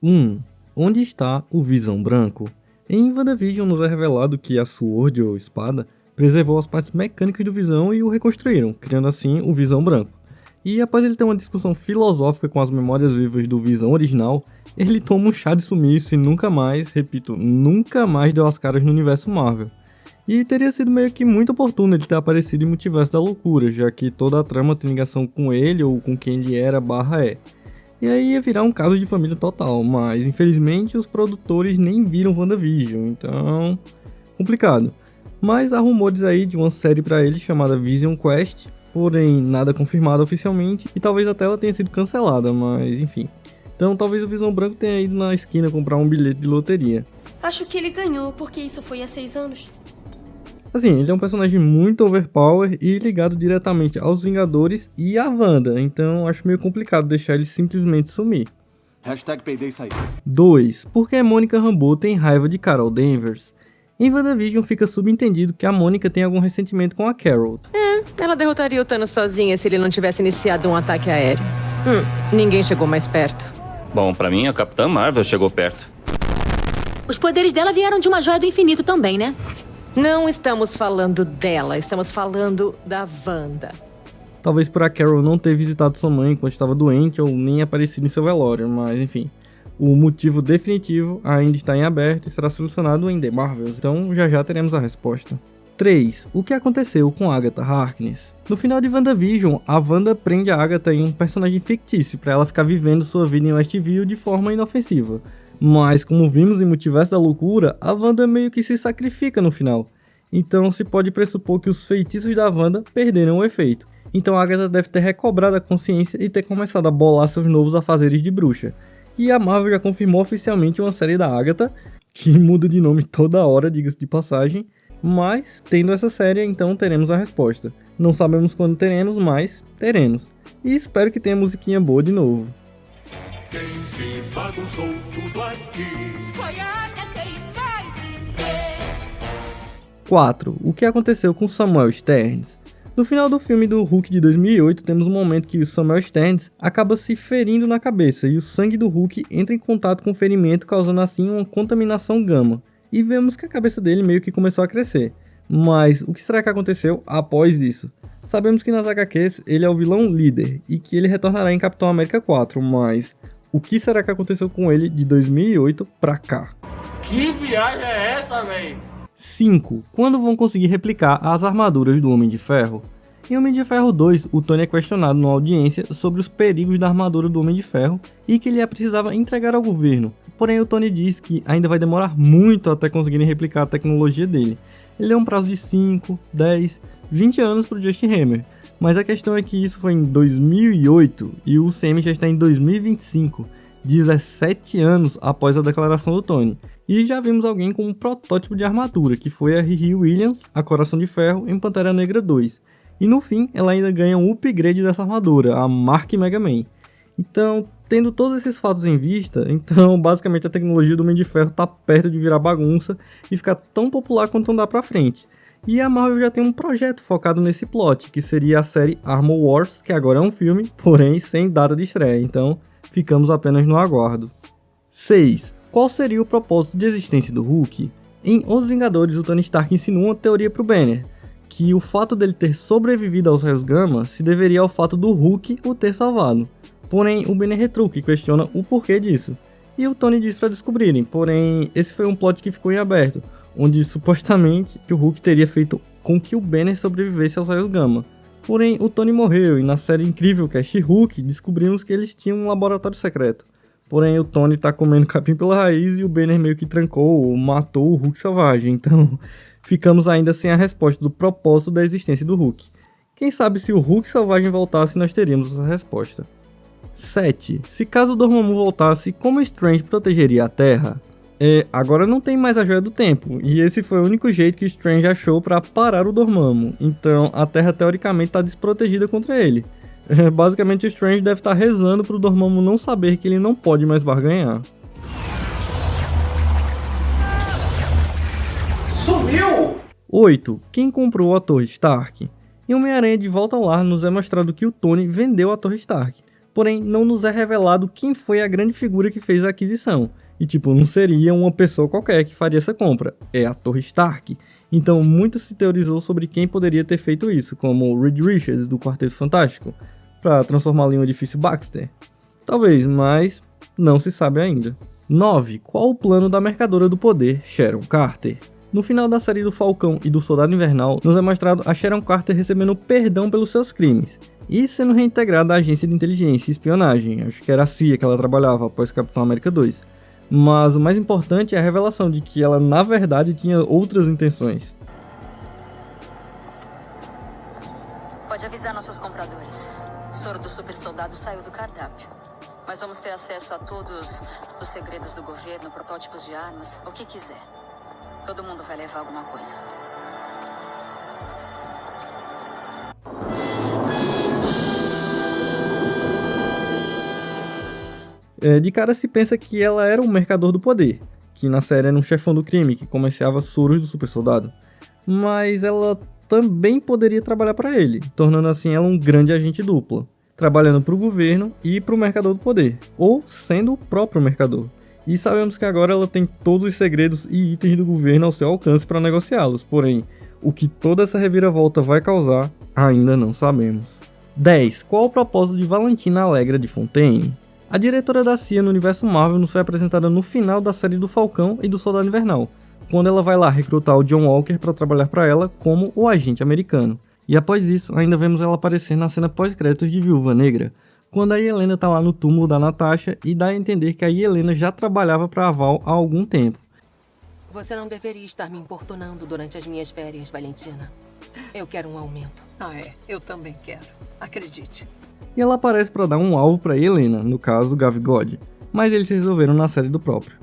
1. Onde está o Visão Branco? Em WandaVision nos é revelado que a Sword, ou espada, preservou as partes mecânicas do Visão e o reconstruíram, criando assim o Visão Branco. E após ele ter uma discussão filosófica com as memórias vivas do Visão original, ele toma um chá de sumiço e nunca mais, repito, nunca mais deu as caras no universo Marvel. E teria sido meio que muito oportuno ele ter aparecido em Multiverso da Loucura, já que toda a trama tem ligação com ele ou com quem ele era / é. E aí ia virar um caso de família total, mas infelizmente os produtores nem viram WandaVision, então complicado. Mas há rumores aí de uma série pra ele chamada Vision Quest, porém nada confirmado oficialmente e talvez até ela tenha sido cancelada, mas enfim. Então talvez o Visão Branco tenha ido na esquina comprar um bilhete de loteria. Acho que ele ganhou, porque isso foi há 6 anos. Assim, ele é um personagem muito overpower e ligado diretamente aos Vingadores e à Wanda, então acho meio complicado deixar ele simplesmente sumir. #Payday sair. 2. Por que Mônica Rambeau tem raiva de Carol Danvers? Em WandaVision fica subentendido que a Mônica tem algum ressentimento com a Carol. Ela derrotaria o Thanos sozinha se ele não tivesse iniciado um ataque aéreo. Ninguém chegou mais perto. Bom, pra mim a Capitã Marvel chegou perto. Os poderes dela vieram de uma joia do infinito também, né? Não estamos falando dela, estamos falando da Wanda. Talvez por a Carol não ter visitado sua mãe quando estava doente ou nem aparecido em seu velório, mas enfim. O motivo definitivo ainda está em aberto e será solucionado em The Marvels, então já teremos a resposta. 3. O que aconteceu com Agatha Harkness? No final de WandaVision, a Wanda prende a Agatha em um personagem fictício para ela ficar vivendo sua vida em Westview de forma inofensiva. Mas, como vimos em Multiverso da Loucura, a Wanda meio que se sacrifica no final. Então se pode pressupor que os feitiços da Wanda perderam o efeito. Então a Agatha deve ter recobrado a consciência e ter começado a bolar seus novos afazeres de bruxa. E a Marvel já confirmou oficialmente uma série da Agatha, que muda de nome toda hora, diga-se de passagem. Mas, tendo essa série, então teremos a resposta. Não sabemos quando teremos, mas teremos. E espero que tenha musiquinha boa de novo. Quem que bagunçou tudo aqui? Foi a Agatha e mais ninguém. 4. O que aconteceu com Samuel Sterns? No final do filme do Hulk de 2008, temos um momento que o Samuel Sterns acaba se ferindo na cabeça e o sangue do Hulk entra em contato com o ferimento, causando assim uma contaminação gama. E vemos que a cabeça dele meio que começou a crescer. Mas o que será que aconteceu após isso? Sabemos que nas HQs ele é o vilão líder e que ele retornará em Capitão América 4, mas o que será que aconteceu com ele de 2008 pra cá? Que viagem é essa, véi? 5. Quando vão conseguir replicar as armaduras do Homem de Ferro? Em Homem de Ferro 2, o Tony é questionado numa audiência sobre os perigos da armadura do Homem de Ferro e que ele a precisava entregar ao governo. Porém, o Tony diz que ainda vai demorar muito até conseguirem replicar a tecnologia dele. Ele deu um prazo de 5, 10, 20 anos para o Justin Hammer. Mas a questão é que isso foi em 2008 e o UCM já está em 2025, 17 anos após a declaração do Tony. E já vimos alguém com um protótipo de armadura, que foi a Riri Williams, a Coração de Ferro, em Pantera Negra 2. E no fim, ela ainda ganha um upgrade dessa armadura, a Mark Mega Man. Então, tendo todos esses fatos em vista, então basicamente a tecnologia do Homem de Ferro está perto de virar bagunça e ficar tão popular quanto andar pra frente. E a Marvel já tem um projeto focado nesse plot, que seria a série Armor Wars, que agora é um filme, porém sem data de estreia, então ficamos apenas no aguardo. 6. Qual seria o propósito de existência do Hulk? Em Os Vingadores, o Tony Stark ensinou uma teoria pro Banner, que o fato dele ter sobrevivido aos raios gama se deveria ao fato do Hulk o ter salvado. Porém, o Banner retruca e questiona o porquê disso. E o Tony diz para descobrirem, porém, esse foi um plot que ficou em aberto, onde supostamente que o Hulk teria feito com que o Banner sobrevivesse aos raios gama. Porém, o Tony morreu e na série incrível que é She-Hulk, descobrimos que eles tinham um laboratório secreto. Porém, o Tony tá comendo capim pela raiz e o Banner meio que trancou ou matou o Hulk selvagem, então ficamos ainda sem a resposta do propósito da existência do Hulk. Quem sabe se o Hulk selvagem voltasse nós teríamos essa resposta. 7. Se caso o Dormammu voltasse, como Strange protegeria a Terra? Agora não tem mais a Joia do Tempo, e esse foi o único jeito que Strange achou para parar o Dormammu, então a Terra teoricamente está desprotegida contra ele. Basicamente o Strange deve estar rezando para o Dormammu não saber que ele não pode mais barganhar. Sumiu! 8. Quem comprou a Torre Stark? Em Homem-Aranha de Volta ao Lar nos é mostrado que o Tony vendeu a Torre Stark. porém não nos é revelado quem foi a grande figura que fez a aquisição. E tipo, não seria uma pessoa qualquer que faria essa compra, é a Torre Stark. Então muito se teorizou sobre quem poderia ter feito isso, como Reed Richards do Quarteto Fantástico, para transformá-lo em um edifício Baxter. Talvez, mas não se sabe ainda. 9. Qual o plano da Mercadora do Poder, Sharon Carter? No final da série do Falcão e do Soldado Invernal, nos é mostrado a Sharon Carter recebendo perdão pelos seus crimes e sendo reintegrada à agência de inteligência e espionagem, acho que era a CIA que ela trabalhava após Capitão América 2. Mas o mais importante é a revelação de que ela na verdade tinha outras intenções. Pode avisar nossos compradores. Soro do super soldado saiu do cardápio. Mas vamos ter acesso a todos os segredos do governo, protótipos de armas, o que quiser. Todo mundo vai levar alguma coisa. De cara se pensa que ela era um mercador do poder, que na série era um chefão do crime que comerciava soros do super soldado. Mas ela também poderia trabalhar para ele, tornando assim ela um grande agente dupla, trabalhando para o governo e para o mercador do poder, ou sendo o próprio mercador. E sabemos que agora ela tem todos os segredos e itens do governo ao seu alcance para negociá-los, porém, o que toda essa reviravolta vai causar, ainda não sabemos. 10. Qual o propósito de Valentina Allegra de Fontaine? A diretora da CIA no universo Marvel nos foi apresentada no final da série do Falcão e do Soldado Invernal, quando ela vai lá recrutar o John Walker para trabalhar para ela como o agente americano. E após isso, ainda vemos ela aparecer na cena pós-créditos de Viúva Negra, quando a Yelena tá lá no túmulo da Natasha e dá a entender que a Yelena já trabalhava para a Val há algum tempo. Você não deveria estar me importunando durante as minhas férias, Valentina. Eu quero um aumento. Eu também quero. Acredite. E ela aparece para dar um alvo para Yelena, no caso Gav God, mas eles resolveram na série do próprio.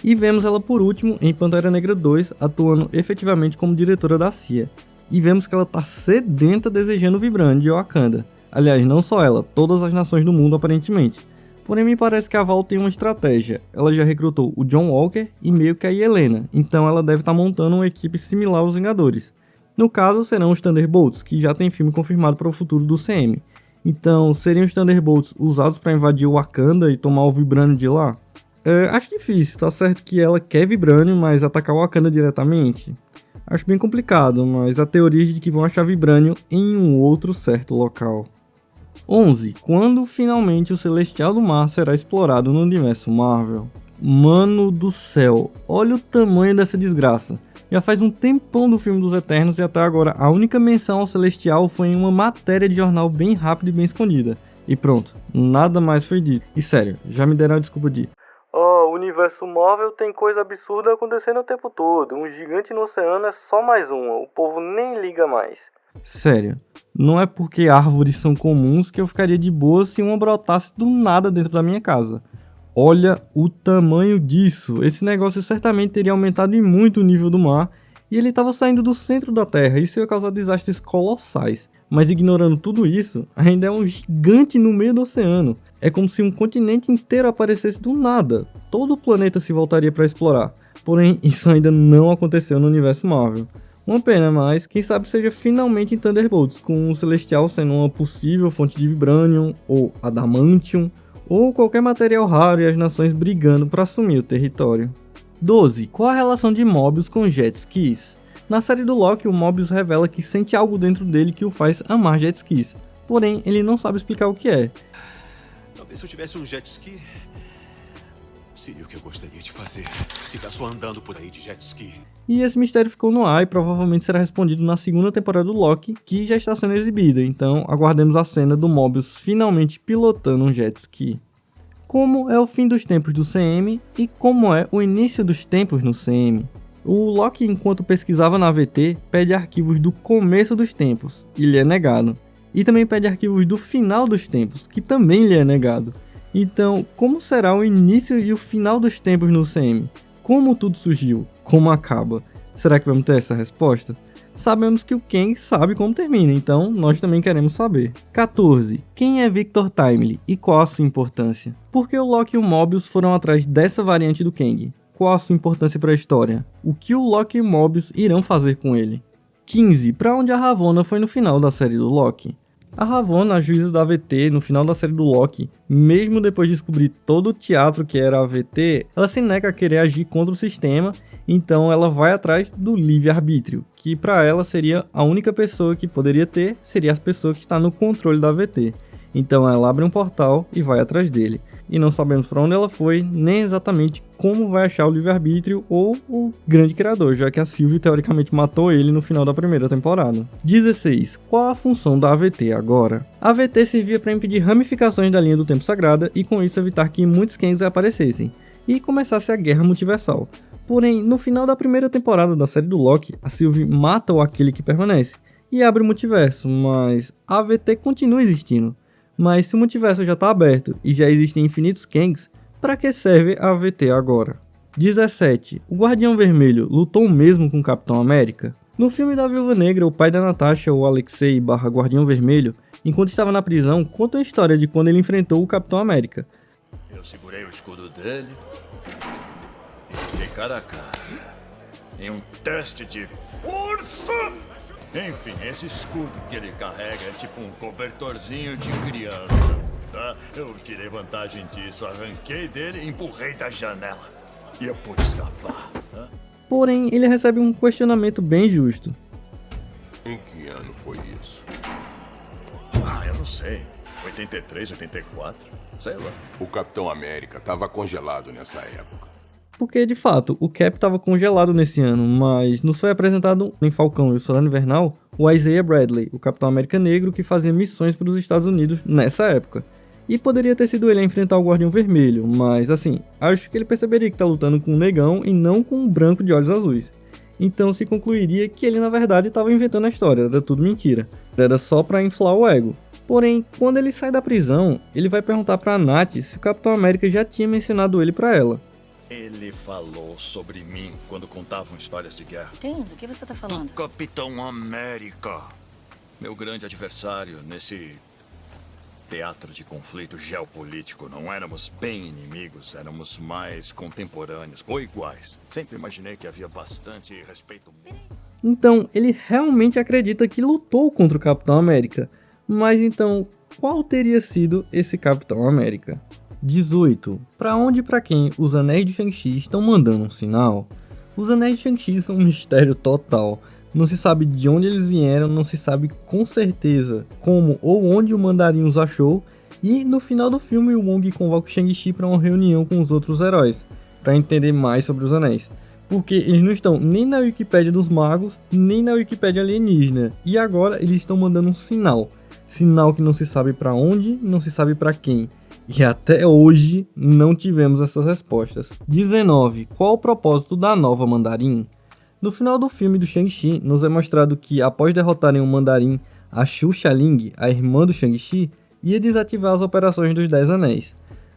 E vemos ela por último em Pantera Negra 2, atuando efetivamente como diretora da CIA. E vemos que ela tá sedenta desejando o Vibranium de Wakanda. Aliás, não só ela, todas as nações do mundo aparentemente. Porém, me parece que a Val tem uma estratégia. Ela já recrutou o John Walker e meio que a Yelena, então ela deve estar montando uma equipe similar aos Vingadores. No caso, serão os Thunderbolts, que já tem filme confirmado para o futuro do CM. Então, seriam os Thunderbolts usados para invadir o Wakanda e tomar o Vibranium de lá? Acho difícil, tá certo que ela quer Vibranium, mas atacar o Wakanda diretamente? Acho bem complicado, mas a teoria de que vão achar Vibranium em um outro certo local. 11. Quando finalmente o Celestial do Mar será explorado no universo Marvel? Mano do céu, olha o tamanho dessa desgraça. Já faz um tempão do filme dos Eternos e até agora a única menção ao Celestial foi em uma matéria de jornal bem rápida e bem escondida. E pronto, nada mais foi dito. E sério, já me deram a desculpa de o universo Marvel tem coisa absurda acontecendo o tempo todo. Um gigante no oceano é só mais uma, o povo nem liga mais. Sério, não é porque árvores são comuns que eu ficaria de boa se uma brotasse do nada dentro da minha casa. Olha o tamanho disso, esse negócio certamente teria aumentado em muito o nível do mar e ele estava saindo do centro da Terra, isso ia causar desastres colossais. Mas ignorando tudo isso, ainda é um gigante no meio do oceano. É como se um continente inteiro aparecesse do nada. Todo o planeta se voltaria para explorar. Porém, isso ainda não aconteceu no universo Marvel. Uma pena, mas quem sabe seja finalmente em Thunderbolts, com o Celestial sendo uma possível fonte de Vibranium, ou Adamantium, ou qualquer material raro e as nações brigando para assumir o território. 12. Qual a relação de Mobius com jet skis? Na série do Loki, o Mobius revela que sente algo dentro dele que o faz amar jet skis. Porém, ele não sabe explicar o que é. Talvez se eu tivesse um jet ski, seria o que eu gostaria de fazer. Ficar só andando por aí de jet ski. E esse mistério ficou no ar e provavelmente será respondido na segunda temporada do Loki, que já está sendo exibida. Então, aguardemos a cena do Mobius finalmente pilotando um jet ski. Como é o fim dos tempos do CM e como é o início dos tempos no CM? O Loki, enquanto pesquisava na AVT, pede arquivos do começo dos tempos, e lhe é negado. E também pede arquivos do final dos tempos, que também lhe é negado. Então, como será o início e o final dos tempos no CM? Como tudo surgiu? Como acaba? Será que vamos ter essa resposta? Sabemos que o Kang sabe como termina, então nós também queremos saber. 14. Quem é Victor Timely e qual a sua importância? Por que o Loki e o Mobius foram atrás dessa variante do Kang? Qual a sua importância para a história? O que o Loki e o Mobius irão fazer com ele? 15. Para onde a Ravonna foi no final da série do Loki? A Ravonna, a juíza da AVT, no final da série do Loki, mesmo depois de descobrir todo o teatro que era a AVT, ela se nega a querer agir contra o sistema, então ela vai atrás do livre-arbítrio, que para ela seria a única pessoa que poderia ter, seria a pessoa que está no controle da AVT. Então ela abre um portal e vai atrás dele. E não sabemos para onde ela foi, nem exatamente como vai achar o livre-arbítrio ou o grande criador, já que a Sylvie teoricamente matou ele no final da primeira temporada. 16. Qual a função da AVT agora? A AVT servia para impedir ramificações da linha do tempo sagrada e com isso evitar que muitos Kangs aparecessem, e começasse a guerra multiversal. Porém, no final da primeira temporada da série do Loki, a Sylvie mata o Aquele que permanece e abre o multiverso, mas a AVT continua existindo. Mas se o multiverso já está aberto e já existem infinitos Kangs, para que serve a AVT agora? 17. O Guardião Vermelho lutou mesmo com o Capitão América? No filme da Viúva Negra, o pai da Natasha, o Alexei Guardião Vermelho, enquanto estava na prisão, conta a história de quando ele enfrentou o Capitão América. Eu segurei o escudo dele e fiquei cara a cara em um teste de força. Enfim, esse escudo que ele carrega é tipo um cobertorzinho de criança, tá? Eu tirei vantagem disso, arranquei dele e empurrei da janela. E eu pude escapar, tá? Porém, ele recebe um questionamento bem justo. Em que ano foi isso? Eu não sei. 83, 84, sei lá. O Capitão América estava congelado nessa época. Porque, de fato, o Cap estava congelado nesse ano, mas nos foi apresentado em Falcão e o Soldado Invernal o Isaiah Bradley, o Capitão América Negro que fazia missões para os Estados Unidos nessa época. E poderia ter sido ele a enfrentar o Guardião Vermelho, mas assim, acho que ele perceberia que está lutando com um negão e não com um branco de olhos azuis. Então se concluiria que ele na verdade estava inventando a história, era tudo mentira. Era só para inflar o ego. Porém, quando ele sai da prisão, ele vai perguntar para Nath se o Capitão América já tinha mencionado ele para ela. Ele falou sobre mim quando contavam histórias de guerra. Quem? Do que você tá falando? Do Capitão América. Meu grande adversário nesse teatro de conflito geopolítico. Não éramos bem inimigos, éramos mais contemporâneos ou iguais. Sempre imaginei que havia bastante respeito. Então, ele realmente acredita que lutou contra o Capitão América. Mas então, qual teria sido esse Capitão América? 18. Para onde e para quem os anéis de Shang-Chi estão mandando um sinal? Os anéis de Shang-Chi são um mistério total. Não se sabe de onde eles vieram, não se sabe com certeza como ou onde o Mandarim os achou. E no final do filme, o Wong convoca o Shang-Chi para uma reunião com os outros heróis, para entender mais sobre os anéis. Porque eles não estão nem na Wikipédia dos magos, nem na Wikipédia alienígena. E agora eles estão mandando um sinal. Sinal que não se sabe para onde, não se sabe para quem. E até hoje não tivemos essas respostas. 19. Qual o propósito da nova Mandarim? No final do filme do Shang-Chi, nos é mostrado que após derrotarem o Mandarim, a Xu Xialing, a irmã do Shang-Chi, ia desativar as operações dos 10 Anéis.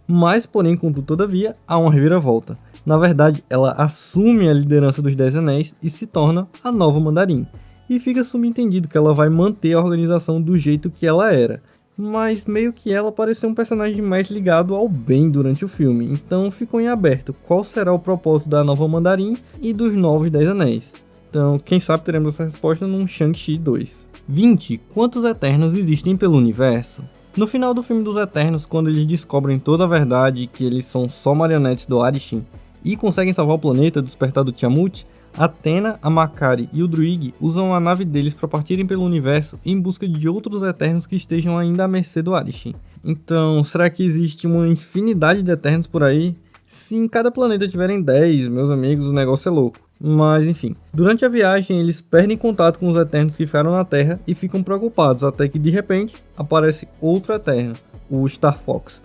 Mas, porém, contudo, todavia, há uma reviravolta. Na verdade, ela assume a liderança dos 10 Anéis e se torna a nova Mandarim. E fica subentendido que ela vai manter a organização do jeito que ela era. Mas meio que ela pareceu um personagem mais ligado ao bem durante o filme, então ficou em aberto qual será o propósito da nova Mandarim e dos novos 10 Anéis. Então, quem sabe teremos essa resposta num Shang-Chi 2. 20. Quantos Eternos existem pelo universo? No final do filme dos Eternos, quando eles descobrem toda a verdade e que eles são só marionetes do Arishin e conseguem salvar o planeta do despertar do Tiamut, Athena, a Makkari e o Druig usam a nave deles para partirem pelo universo em busca de outros Eternos que estejam ainda à mercê do Arishin. Então, será que existe uma infinidade de Eternos por aí? Se em cada planeta tiverem 10, meus amigos, o negócio é louco. Mas enfim, durante a viagem eles perdem contato com os Eternos que ficaram na Terra e ficam preocupados, até que de repente aparece outro Eterno, o Star Fox,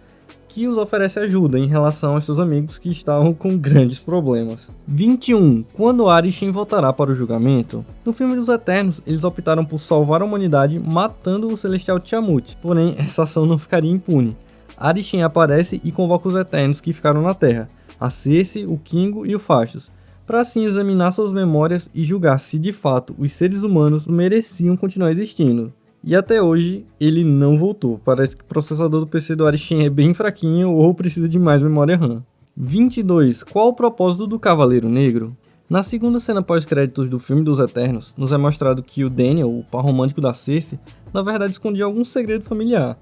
que os oferece ajuda em relação aos seus amigos que estavam com grandes problemas. 21. Quando Arishin voltará para o julgamento? No filme dos Eternos, eles optaram por salvar a humanidade matando o Celestial Tiamut, porém essa ação não ficaria impune. Arishin aparece e convoca os Eternos que ficaram na Terra, a Cersei, o Kingo e o Phastos, para assim examinar suas memórias e julgar se de fato os seres humanos mereciam continuar existindo. E até hoje, ele não voltou. Parece que o processador do PC do Arishin é bem fraquinho ou precisa de mais memória RAM. 22. Qual o propósito do Cavaleiro Negro? Na segunda cena pós-créditos do filme dos Eternos, nos é mostrado que o Daniel, o par romântico da Cersei, na verdade escondia algum segredo familiar.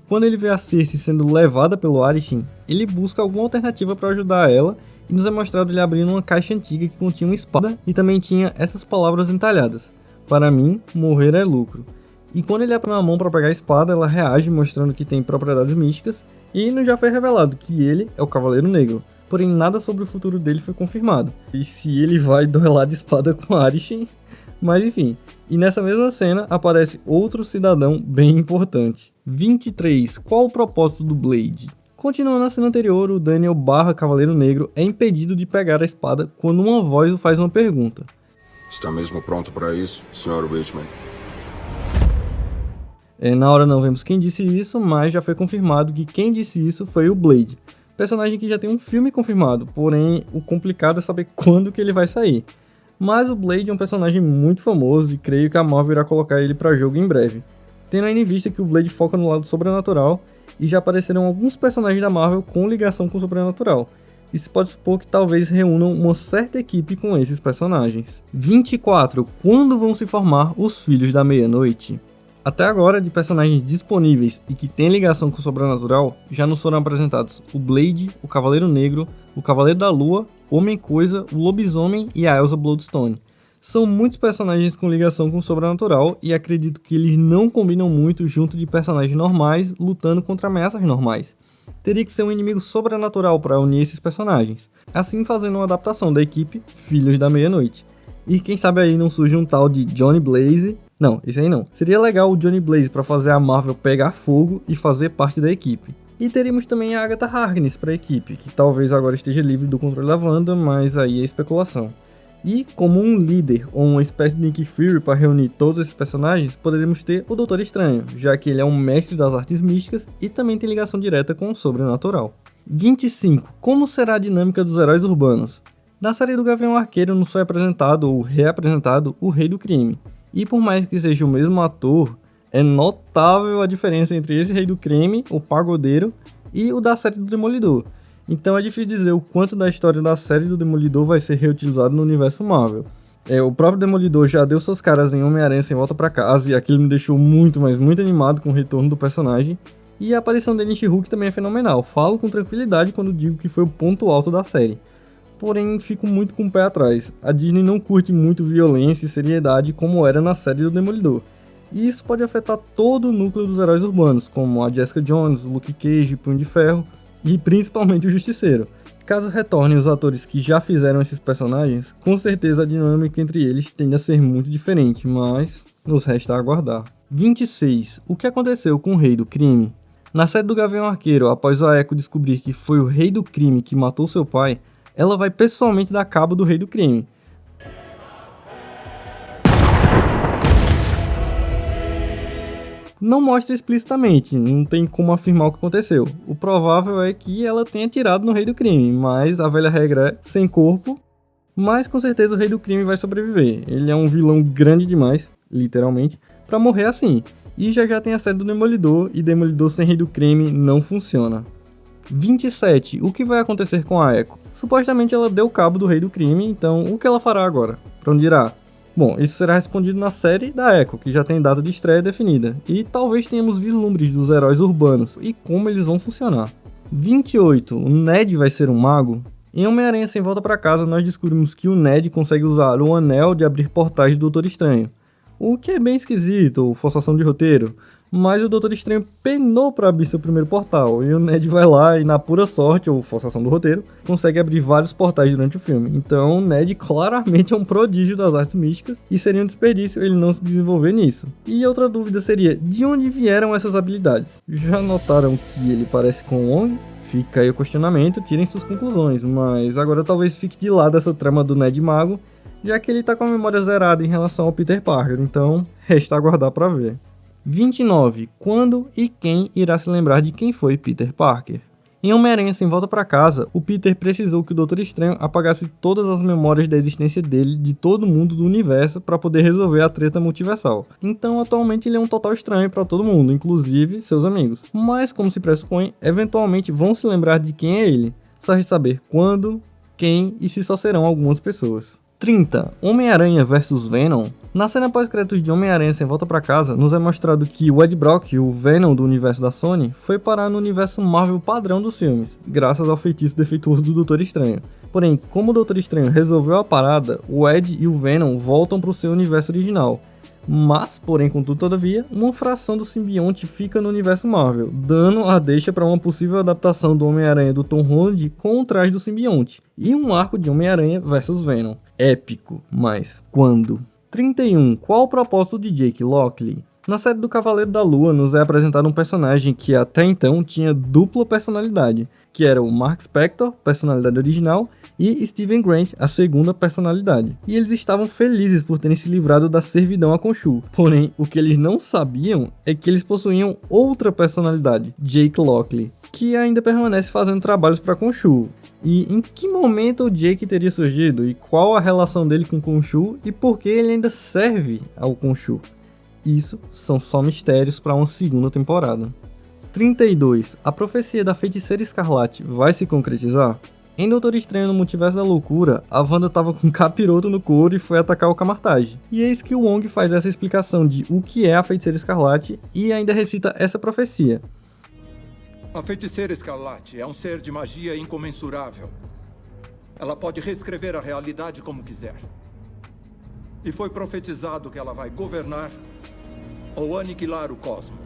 Quando ele vê a Cersei sendo levada pelo Arishem, ele busca alguma alternativa para ajudar ela e nos é mostrado ele abrindo uma caixa antiga que continha uma espada e também tinha essas palavras entalhadas: "Para mim, morrer é lucro". E quando ele abre a mão para pegar a espada, ela reage mostrando que tem propriedades místicas e nos já foi revelado que ele é o Cavaleiro Negro. Porém, nada sobre o futuro dele foi confirmado. E se ele vai duelar de espada com Arishem? Mas enfim. E nessa mesma cena aparece outro cidadão bem importante. 23. Qual o propósito do Blade? Continuando na cena anterior, o Daniel / Cavaleiro Negro é impedido de pegar a espada quando uma voz o faz uma pergunta. Está mesmo pronto para isso, Sr. Richmond? Na hora não vemos quem disse isso, mas já foi confirmado que quem disse isso foi o Blade. Personagem que já tem um filme confirmado, porém o complicado é saber quando que ele vai sair. Mas o Blade é um personagem muito famoso e creio que a Marvel irá colocar ele para jogo em breve. Tendo ainda em vista que o Blade foca no lado sobrenatural e já apareceram alguns personagens da Marvel com ligação com o sobrenatural. E se pode supor que talvez reúnam uma certa equipe com esses personagens. 24. Quando vão se formar os Filhos da Meia-Noite? Até agora, de personagens disponíveis e que têm ligação com o sobrenatural, já nos foram apresentados o Blade, o Cavaleiro Negro, o Cavaleiro da Lua, o Homem-Coisa, o Lobisomem e a Elsa Bloodstone. São muitos personagens com ligação com o sobrenatural e acredito que eles não combinam muito junto de personagens normais lutando contra ameaças normais. Teria que ser um inimigo sobrenatural para unir esses personagens, assim fazendo uma adaptação da equipe Filhos da Meia-Noite. E quem sabe aí não surge um tal de Johnny Blaze. Não, esse aí não. Seria legal o Johnny Blaze para fazer a Marvel pegar fogo e fazer parte da equipe. E teríamos também a Agatha Harkness para a equipe, que talvez agora esteja livre do controle da Wanda, mas aí é especulação. E como um líder ou uma espécie de Nick Fury para reunir todos esses personagens, poderíamos ter o Doutor Estranho, já que ele é um mestre das artes místicas e também tem ligação direta com o sobrenatural. 25. Como será a dinâmica dos heróis urbanos? Na série do Gavião Arqueiro nos foi apresentado ou reapresentado o Rei do Crime. E por mais que seja o mesmo ator, é notável a diferença entre esse Rei do Crime, o Pagodeiro, e o da série do Demolidor. Então é difícil dizer o quanto da história da série do Demolidor vai ser reutilizado no universo Marvel. O próprio Demolidor já deu suas caras em Homem-Aranha Sem Volta Pra Casa, e aquilo me deixou muito, mas muito animado com o retorno do personagem. E a aparição dele em She-Hulk também é fenomenal. Falo com tranquilidade quando digo que foi o ponto alto da série. Porém, fico muito com o pé atrás. A Disney não curte muito violência e seriedade como era na série do Demolidor. E isso pode afetar todo o núcleo dos heróis urbanos, como a Jessica Jones, o Luke Cage, Punho de Ferro e principalmente o Justiceiro. Caso retornem os atores que já fizeram esses personagens, com certeza a dinâmica entre eles tende a ser muito diferente, mas nos resta aguardar. 26. O que aconteceu com o Rei do Crime? Na série do Gavião Arqueiro, após a Echo descobrir que foi o Rei do Crime que matou seu pai, ela vai pessoalmente dar cabo do Rei do Crime. Não mostra explicitamente, não tem como afirmar o que aconteceu. O provável é que ela tenha atirado no Rei do Crime, mas a velha regra é sem corpo. Mas com certeza o Rei do Crime vai sobreviver. Ele é um vilão grande demais, literalmente, pra morrer assim. E já tem a série do Demolidor, e Demolidor sem Rei do Crime não funciona. 27. O que vai acontecer com a Echo? Supostamente ela deu cabo do Rei do Crime, então o que ela fará agora? Pra onde irá? Bom, isso será respondido na série da Echo, que já tem data de estreia definida, e talvez tenhamos vislumbres dos heróis urbanos e como eles vão funcionar. 28. O Ned vai ser um mago? Em Homem-Aranha Sem Volta Pra Casa, nós descobrimos que o Ned consegue usar o anel de abrir portais do Doutor Estranho, o que é bem esquisito, ou forçação de roteiro, mas o Doutor Estranho penou para abrir seu primeiro portal, e o Ned vai lá e, na pura sorte, ou forçação do roteiro, consegue abrir vários portais durante o filme. Então o Ned claramente é um prodígio das artes místicas, e seria um desperdício ele não se desenvolver nisso. E outra dúvida seria, de onde vieram essas habilidades? Já notaram que ele parece com o Wong? Fica aí o questionamento, tirem suas conclusões, mas agora talvez fique de lado essa trama do Ned Mago, já que ele tá com a memória zerada em relação ao Peter Parker, então resta aguardar para ver. 29. Quando e quem irá se lembrar de quem foi Peter Parker? Em Homem-Aranha Sem Volta Pra Casa, o Peter precisou que o Doutor Estranho apagasse todas as memórias da existência dele de todo mundo do universo para poder resolver a treta multiversal. Então, atualmente ele é um total estranho para todo mundo, inclusive seus amigos. Mas, como se pressupõe, eventualmente vão se lembrar de quem é ele. Só de saber quando, quem e se só serão algumas pessoas. 30. Homem-Aranha vs Venom? Na cena pós-créditos de Homem-Aranha Sem Volta Pra Casa, nos é mostrado que o Ed Brock, o Venom do universo da Sony, foi parar no universo Marvel padrão dos filmes, graças ao feitiço defeituoso do Doutor Estranho. Porém, como o Doutor Estranho resolveu a parada, o Ed e o Venom voltam para o seu universo original. Mas, porém, contudo, todavia, uma fração do simbionte fica no universo Marvel, dando a deixa para uma possível adaptação do Homem-Aranha do Tom Holland com o traje do simbionte, e um arco de Homem-Aranha vs Venom. Épico, mas quando? 31. Qual o propósito de Jake Lockley? Na série do Cavaleiro da Lua, nos é apresentado um personagem que até então tinha dupla personalidade, que era o Mark Spector, personalidade original, e Steven Grant, a segunda personalidade. E eles estavam felizes por terem se livrado da servidão a Khonshu. Porém, o que eles não sabiam é que eles possuíam outra personalidade, Jake Lockley, que ainda permanece fazendo trabalhos para Khonshu. E em que momento o Jake teria surgido? E qual a relação dele com Khonshu? E por que ele ainda serve ao Khonshu? Isso são só mistérios para uma segunda temporada. 32. A profecia da Feiticeira Escarlate vai se concretizar? Em Doutor Estranho no Multiverso da Loucura, a Wanda estava com um capiroto no couro e foi atacar o Camartage. E eis que o Wong faz essa explicação de o que é a Feiticeira Escarlate e ainda recita essa profecia. A Feiticeira Escarlate é um ser de magia incomensurável. Ela pode reescrever a realidade como quiser. E foi profetizado que ela vai governar ou aniquilar o cosmos.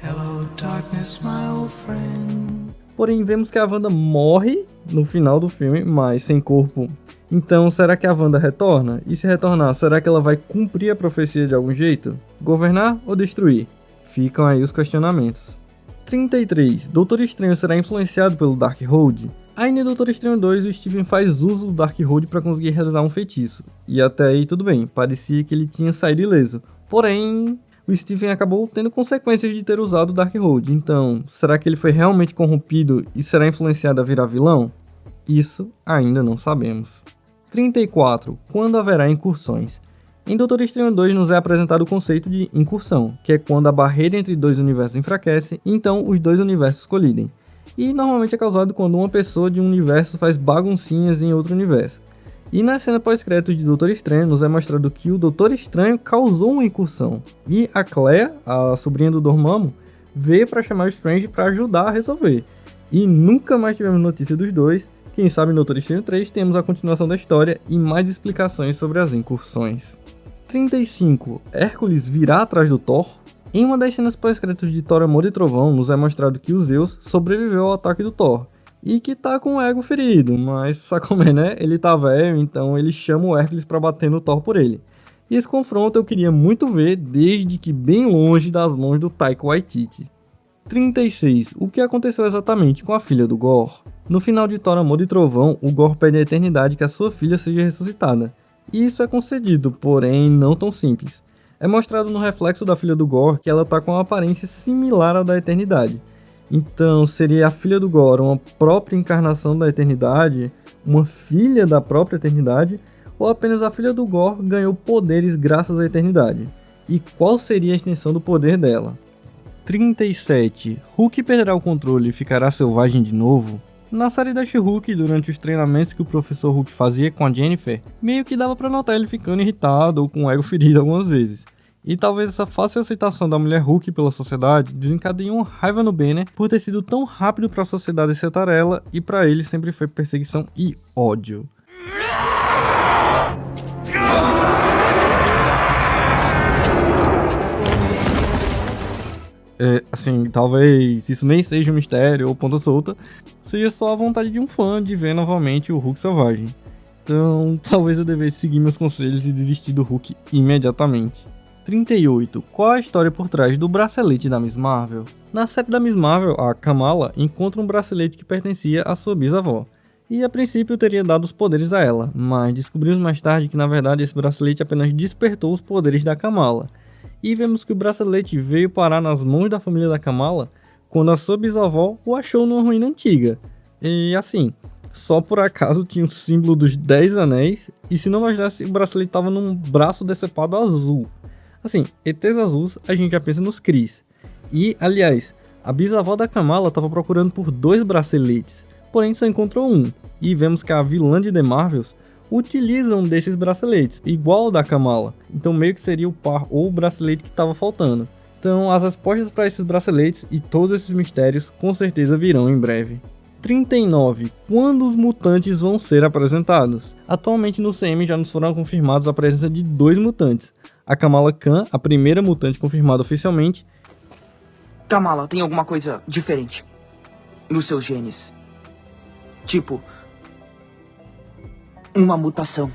Hello, darkness, my old friend. Porém, vemos que a Wanda morre no final do filme, mas sem corpo. Então, será que a Wanda retorna? E se retornar, será que ela vai cumprir a profecia de algum jeito? Governar ou destruir? Ficam aí os questionamentos. 33. Doutor Estranho será influenciado pelo Darkhold? Ainda em Doutor Estranho 2, o Steven faz uso do Darkhold para conseguir realizar um feitiço. E até aí tudo bem, parecia que ele tinha saído ileso. Porém, o Steven acabou tendo consequências de ter usado o Darkhold. Então, será que ele foi realmente corrompido e será influenciado a virar vilão? Isso ainda não sabemos. 34. Quando haverá incursões? Em Doutor Estranho 2 nos é apresentado o conceito de incursão, que é quando a barreira entre dois universos enfraquece e então os dois universos colidem. E normalmente é causado quando uma pessoa de um universo faz baguncinhas em outro universo. E na cena pós-créditos de Doutor Estranho nos é mostrado que o Doutor Estranho causou uma incursão. E a Clea, a sobrinha do Dormammu, veio para chamar o Strange para ajudar a resolver. E nunca mais tivemos notícia dos dois. Quem sabe em Doutor Estranho 3 temos a continuação da história e mais explicações sobre as incursões. 35. Hércules virá atrás do Thor? Em uma das cenas pós-créditos de Thor Amor e Trovão, nos é mostrado que o Zeus sobreviveu ao ataque do Thor. E que tá com o ego ferido, mas sabe como é, né? Ele tá velho, então ele chama o Hércules pra bater no Thor por ele. E esse confronto eu queria muito ver, desde que bem longe das mãos do Taika Waititi. 36. O que aconteceu exatamente com a filha do Gorr? No final de Thor Amor e Trovão, o Gorr pede à eternidade que a sua filha seja ressuscitada. E isso é concedido, porém não tão simples. É mostrado no reflexo da filha do Gorr que ela tá com uma aparência similar à da eternidade. Então, seria a filha do Gorr uma própria encarnação da eternidade, uma filha da própria eternidade, ou apenas a filha do Gorr ganhou poderes graças à eternidade? E qual seria a extensão do poder dela? 37. Hulk perderá o controle e ficará selvagem de novo? Na série da She-Hulk, durante os treinamentos que o professor Hulk fazia com a Jennifer, meio que dava pra notar ele ficando irritado ou com o ego ferido algumas vezes. E talvez essa fácil aceitação da mulher Hulk pela sociedade desencadeou uma raiva no Banner por ter sido tão rápido para a sociedade aceitar ela, e para ele sempre foi perseguição e ódio. Assim, talvez isso nem seja um mistério ou ponta solta, seja só a vontade de um fã de ver novamente o Hulk selvagem. Então, talvez eu devesse seguir meus conselhos e desistir do Hulk imediatamente. 38. Qual a história por trás do bracelete da Miss Marvel? Na série da Miss Marvel, a Kamala encontra um bracelete que pertencia à sua bisavó. E a princípio teria dado os poderes a ela, mas descobrimos mais tarde que na verdade esse bracelete apenas despertou os poderes da Kamala. E vemos que o bracelete veio parar nas mãos da família da Kamala quando a sua bisavó o achou numa ruína antiga. E assim, só por acaso tinha o símbolo dos 10 anéis, e se não imaginasse, o bracelete estava num braço decepado azul. Assim, ETs azuis a gente já pensa nos Kree. E, aliás, a bisavó da Kamala estava procurando por 2 braceletes, porém só encontrou um. E vemos que a vilã de The Marvels utilizam desses braceletes, igual ao da Kamala. Então meio que seria o par ou o bracelete que estava faltando. Então as respostas para esses braceletes e todos esses mistérios com certeza virão em breve. 39. Quando os mutantes vão ser apresentados? Atualmente no CM já nos foram confirmados a presença de 2 mutantes. A Kamala Khan, a primeira mutante confirmada oficialmente. Kamala tem alguma coisa diferente nos seus genes. Tipo, uma mutação.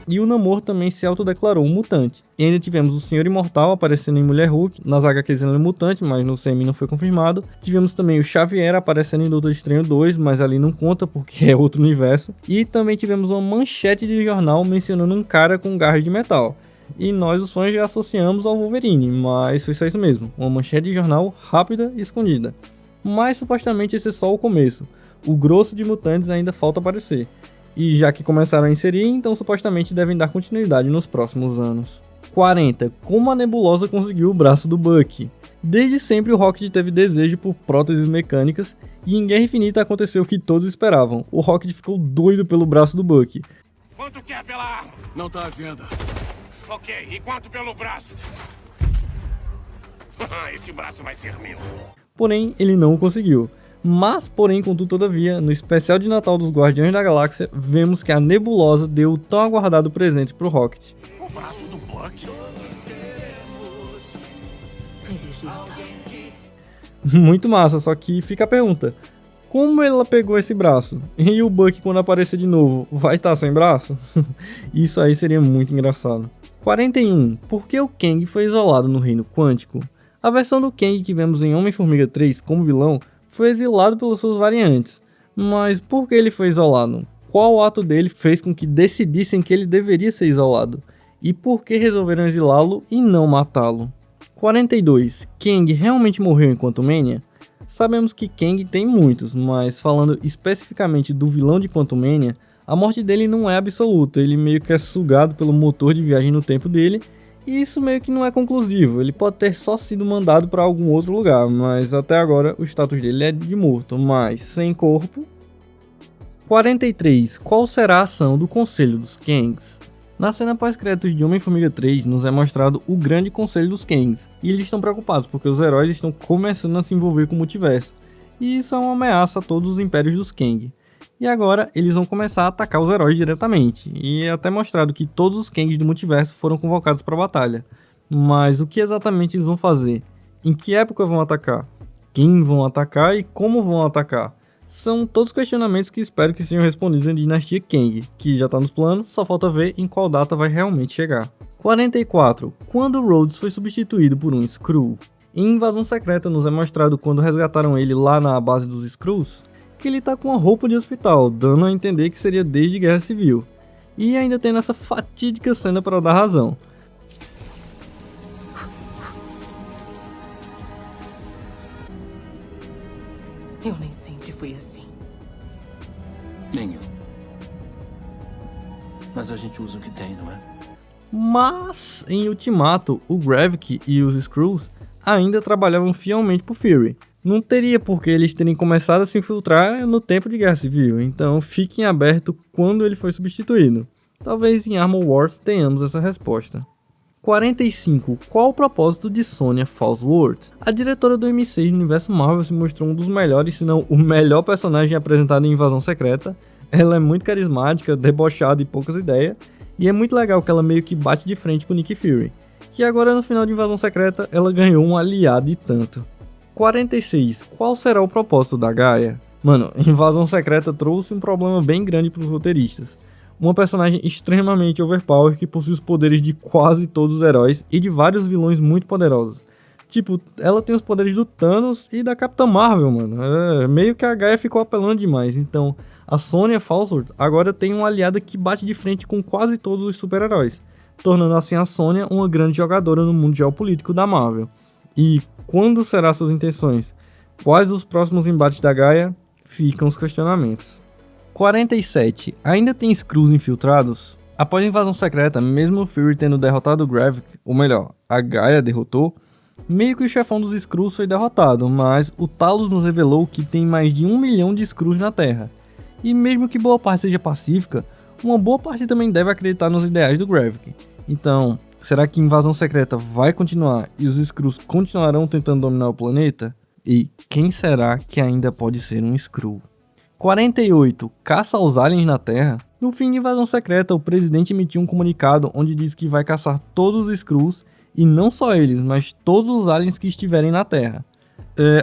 E o Namor também se autodeclarou um mutante. E ainda tivemos o Senhor Imortal aparecendo em Mulher Hulk, nas HQs ele é mutante, mas no CM não foi confirmado. Tivemos também o Xavier aparecendo em Doutor Estranho 2, mas ali não conta porque é outro universo. E também tivemos uma manchete de jornal mencionando um cara com garras de metal. E nós os fãs já associamos ao Wolverine, mas foi só isso mesmo, uma manchete de jornal rápida e escondida. Mas supostamente esse é só o começo, o grosso de mutantes ainda falta aparecer. E já que começaram a inserir, então supostamente devem dar continuidade nos próximos anos. 40. Como a Nebulosa conseguiu o braço do Bucky? Desde sempre o Rocket teve desejo por próteses mecânicas, e em Guerra Infinita aconteceu o que todos esperavam, o Rocket ficou doido pelo braço do Bucky. Quanto quer pela arma? Não tá à venda. Ok, e quanto pelo braço? Esse braço vai ser meu. Porém, ele não o conseguiu. Mas, porém, contudo, todavia, no especial de Natal dos Guardiões da Galáxia, vemos que a Nebulosa deu o tão aguardado presente pro Rocket. O braço do Bucky. Feliz Natal. Muito massa, só que fica a pergunta. Como ela pegou esse braço? E o Bucky, quando aparecer de novo, vai estar sem braço? Isso aí seria muito engraçado. 41. Por que o Kang foi isolado no Reino Quântico? A versão do Kang que vemos em Homem-Formiga 3 como vilão foi exilado pelas suas variantes. Mas por que ele foi isolado? Qual ato dele fez com que decidissem que ele deveria ser isolado? E por que resolveram exilá-lo e não matá-lo? 42. Kang realmente morreu em Quantumania? Sabemos que Kang tem muitos, mas falando especificamente do vilão de Quantumania, a morte dele não é absoluta, ele meio que é sugado pelo motor de viagem no tempo dele, e isso meio que não é conclusivo, ele pode ter só sido mandado para algum outro lugar, mas até agora o status dele é de morto, mas sem corpo. 43. Qual será a ação do Conselho dos Kangs? Na cena pós-créditos de Homem-Formiga 3 nos é mostrado o grande Conselho dos Kangs, e eles estão preocupados porque os heróis estão começando a se envolver com o multiverso, e isso é uma ameaça a todos os impérios dos Kang. E agora eles vão começar a atacar os heróis diretamente, e é até mostrado que todos os Kangs do multiverso foram convocados para a batalha. Mas o que exatamente eles vão fazer? Em que época vão atacar? Quem vão atacar e como vão atacar? São todos questionamentos que espero que sejam respondidos em Dinastia Kang, que já está nos planos, só falta ver em qual data vai realmente chegar. 44. Quando Rhodes foi substituído por um Skrull? Em Invasão Secreta nos é mostrado quando resgataram ele lá na base dos Skrulls, que ele tá com uma roupa de hospital, dando a entender que seria desde Guerra Civil. E ainda tem essa fatídica cena para dar razão. Eu nem sempre fui assim. Nem eu. Mas a gente usa o que tem, não é? Mas, em Ultimato, o Gravik e os Skrulls ainda trabalhavam fielmente pro Fury. Não teria por que eles terem começado a se infiltrar no tempo de Guerra Civil, então fique em aberto quando ele foi substituído. Talvez em Armor Wars tenhamos essa resposta. 45. Qual o propósito de Sonya Falsworth? A diretora do M6 no universo Marvel se mostrou um dos melhores, se não o melhor personagem apresentado em Invasão Secreta. Ela é muito carismática, debochada e poucas ideias, e é muito legal que ela meio que bate de frente com Nick Fury. E agora no final de Invasão Secreta ela ganhou um aliado e tanto. 46. Qual será o propósito da Gaia? Mano, Invasão Secreta trouxe um problema bem grande para os roteiristas. Uma personagem extremamente overpower que possui os poderes de quase todos os heróis e de vários vilões muito poderosos. Tipo, ela tem os poderes do Thanos e da Capitã Marvel, mano. Meio que a Gaia ficou apelando demais. Então, a Sonya Falsworth agora tem uma aliada que bate de frente com quase todos os super-heróis, tornando assim a Sonya uma grande jogadora no mundo geopolítico da Marvel. E quando serão suas intenções? Quais os próximos embates da Gaia? Ficam os questionamentos. 47. Ainda tem Skrulls infiltrados? Após a invasão secreta, mesmo o Fury tendo derrotado o Gravik, ou melhor, a Gaia derrotou, meio que o chefão dos Skrulls foi derrotado, mas o Talos nos revelou que tem mais de 1 milhão de Skrulls na Terra. E mesmo que boa parte seja pacífica, uma boa parte também deve acreditar nos ideais do Gravik. Então, será que a invasão secreta vai continuar e os Skrulls continuarão tentando dominar o planeta? E quem será que ainda pode ser um Skrull? 48. Caça aos aliens na Terra. No fim de Invasão Secreta, o presidente emitiu um comunicado onde diz que vai caçar todos os Skrulls, e não só eles, mas todos os aliens que estiverem na Terra.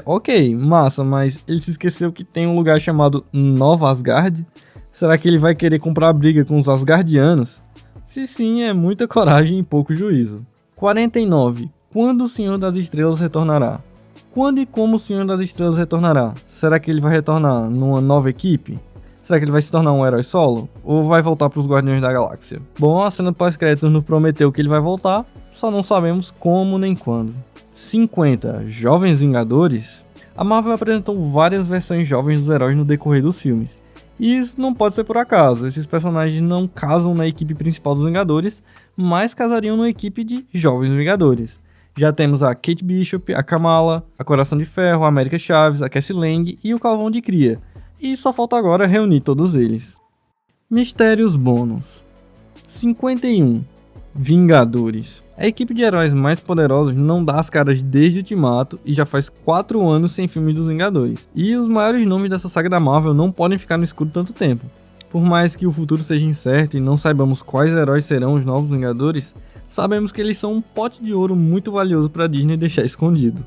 Ok, massa, mas ele se esqueceu que tem um lugar chamado Nova Asgard? Será que ele vai querer comprar briga com os Asgardianos? Se sim, é muita coragem e pouco juízo. 49. Quando o Senhor das Estrelas retornará? Quando e como o Senhor das Estrelas retornará? Será que ele vai retornar numa nova equipe? Será que ele vai se tornar um herói solo? Ou vai voltar para os Guardiões da Galáxia? Bom, a cena pós-créditos nos prometeu que ele vai voltar, só não sabemos como nem quando. 50. Jovens Vingadores? A Marvel apresentou várias versões jovens dos heróis no decorrer dos filmes. E isso não pode ser por acaso, esses personagens não casam na equipe principal dos Vingadores, mas casariam na equipe de Jovens Vingadores. Já temos a Kate Bishop, a Kamala, a Coração de Ferro, a América Chaves, a Cassie Lang e o Calvão de Cria. E só falta agora reunir todos eles. Mistérios bônus. 51. Vingadores. A equipe de heróis mais poderosos não dá as caras desde Ultimato e já faz 4 anos sem filmes dos Vingadores. E os maiores nomes dessa saga da Marvel não podem ficar no escuro tanto tempo. Por mais que o futuro seja incerto e não saibamos quais heróis serão os novos Vingadores, sabemos que eles são um pote de ouro muito valioso para a Disney deixar escondido.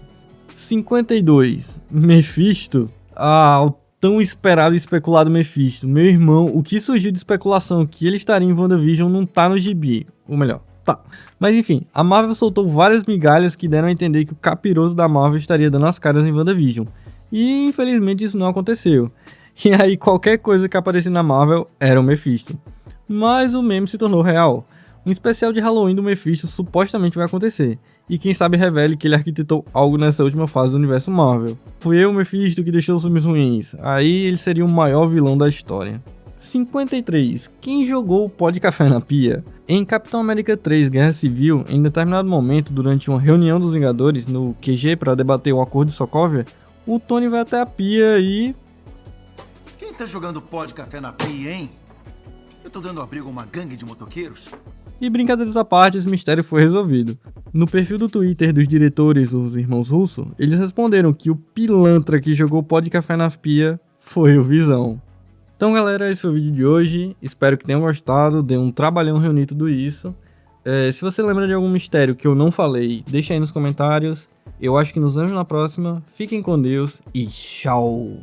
52. Mephisto? O tão esperado e especulado Mephisto. Meu irmão, o que surgiu de especulação que ele estaria em WandaVision não tá no gibi. Ou melhor, tá. Mas enfim, a Marvel soltou várias migalhas que deram a entender que o capiroto da Marvel estaria dando as caras em WandaVision. E infelizmente isso não aconteceu. E aí qualquer coisa que aparecia na Marvel era o Mephisto. Mas o meme se tornou real. Um especial de Halloween do Mephisto supostamente vai acontecer. E quem sabe revele que ele arquitetou algo nessa última fase do universo Marvel. Foi eu, o Mephisto, que deixou os filmes ruins. Aí ele seria o maior vilão da história. 53. Quem jogou o pó de café na pia? Em Capitão América 3 Guerra Civil, em determinado momento, durante uma reunião dos Vingadores no QG para debater o acordo de Sokovia, o Tony vai até a pia e... Quem tá jogando pó de café na pia, hein? Eu tô dando abrigo a uma gangue de motoqueiros? E brincadeiras à parte, esse mistério foi resolvido. No perfil do Twitter dos diretores, os irmãos Russo, eles responderam que o pilantra que jogou pó de café na pia foi o Visão. Então galera, esse foi o vídeo de hoje, espero que tenham gostado, deu um trabalhão reunir tudo isso. Se você lembra de algum mistério que eu não falei, deixa aí nos comentários. Eu acho que nos vemos na próxima, fiquem com Deus e tchau!